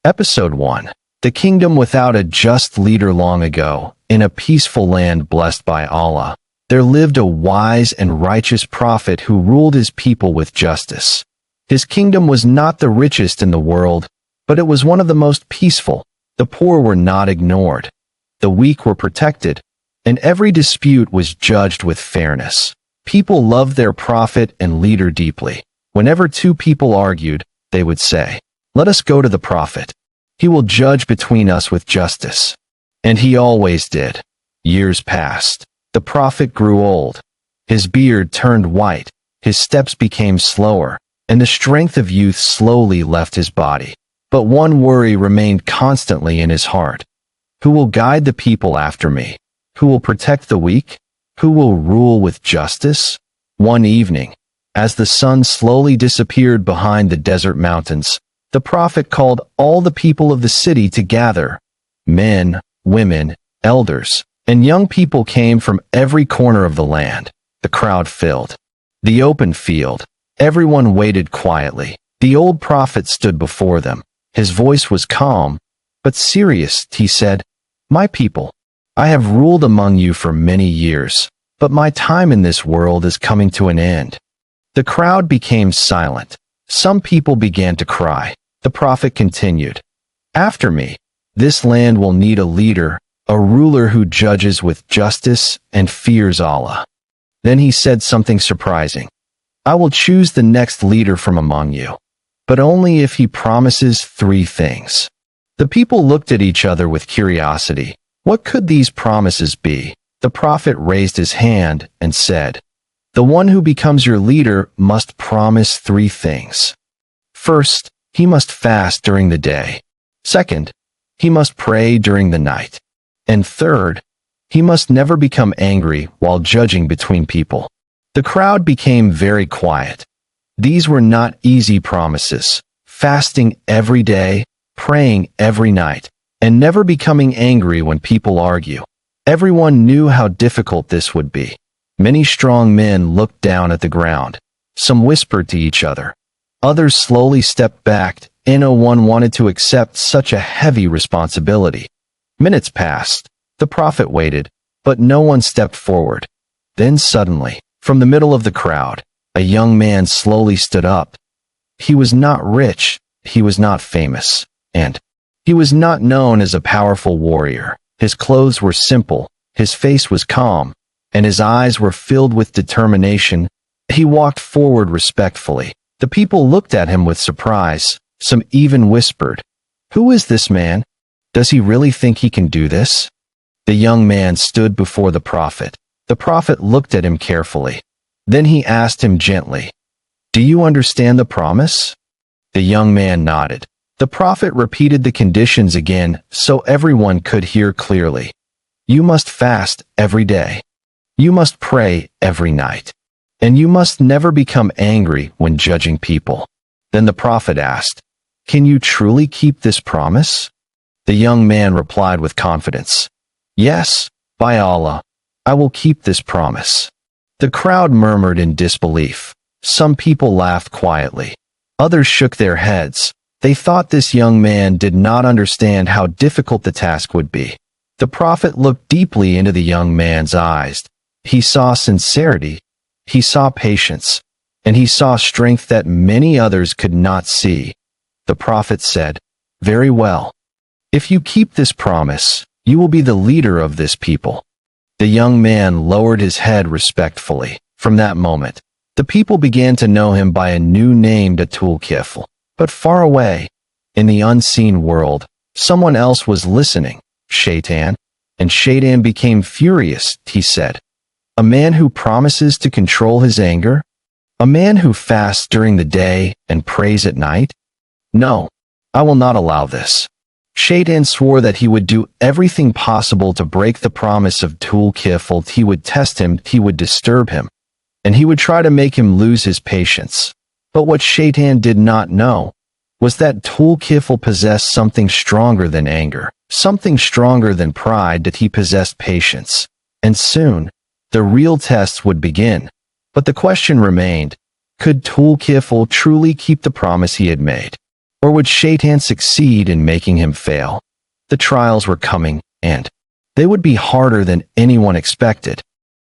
Episode 1. The Kingdom Without a Just Leader. Long ago, in a peaceful land blessed by Allah, there lived a wise and righteous prophet who ruled his people with justice. His kingdom was not the richest in the world, but it was one of the most peaceful. The poor were not ignored. The weak were protected, and every dispute was judged with fairness. People loved their prophet and leader deeply. Whenever two people argued, they would say, "Let us go to the prophet. He will judge between us with justice." And he always did. Years passed. The prophet grew old. His beard turned white, his steps became slower, and the strength of youth slowly left his body. But one worry remained constantly in his heart. Who will guide the people after me? Who will protect the weak? Who will rule with justice? One evening, as the sun slowly disappeared behind the desert mountains, the prophet called all the people of the city to gather. Men, women, elders, and young people came from every corner of the land. The crowd filled the open field. Everyone waited quietly. The old prophet stood before them. His voice was calm, but serious. He said, "My people, I have ruled among you for many years, but my time in this world is coming to an end." The crowd became silent. Some people began to cry. The prophet continued, "After me, this land will need a leader, a ruler who judges with justice and fears Allah." Then he said something surprising. "I will choose the next leader from among you, but only if he promises 3 things." The people looked at each other with curiosity. What could these promises be? The prophet raised his hand and said, "The one who becomes your leader must promise 3 things. First, he must fast during the day. Second, he must pray during the night. And third, he must never become angry while judging between people." The crowd became very quiet. These were not easy promises. Fasting every day, praying every night, and never becoming angry when people argue. Everyone knew how difficult this would be. Many strong men looked down at the ground. Some whispered to each other. Others slowly stepped back, and no one wanted to accept such a heavy responsibility. Minutes passed. The prophet waited, but no one stepped forward. Then suddenly, from the middle of the crowd, a young man slowly stood up. He was not rich, he was not famous, and he was not known as a powerful warrior. His clothes were simple, his face was calm, and his eyes were filled with determination. He walked forward respectfully. The people looked at him with surprise. Some even whispered, "Who is this man? Does he really think he can do this?" The young man stood before the prophet. The prophet looked at him carefully. Then he asked him gently, "Do you understand the promise?" The young man nodded. The prophet repeated the conditions again so everyone could hear clearly. "You must fast every day. You must pray every night. And you must never become angry when judging people." Then the prophet asked, "Can you truly keep this promise?" The young man replied with confidence, "Yes, by Allah, I will keep this promise." The crowd murmured in disbelief. Some people laughed quietly. Others shook their heads. They thought this young man did not understand how difficult the task would be. The prophet looked deeply into the young man's eyes. He saw sincerity, he saw patience, and he saw strength that many others could not see. The prophet said, "Very well. If you keep this promise, you will be the leader of this people." The young man lowered his head respectfully. From that moment, the people began to know him by a new name, Dhul-Kifl. But far away, in the unseen world, someone else was listening, Shaitan. And Shaitan became furious. He said, "A man who promises to control his anger? A man who fasts during the day and prays at night? No, I will not allow this." Shaitan swore that he would do everything possible to break the promise of Dhul-Kifl. He would test him, he would disturb him, and he would try to make him lose his patience. But what Shaitan did not know was that Dhul-Kifl possessed something stronger than anger, something stronger than pride, that he possessed patience. And soon, the real tests would begin. But the question remained, could Dhul-Kifl truly keep the promise he had made? Or would Shaitan succeed in making him fail? The trials were coming, and they would be harder than anyone expected.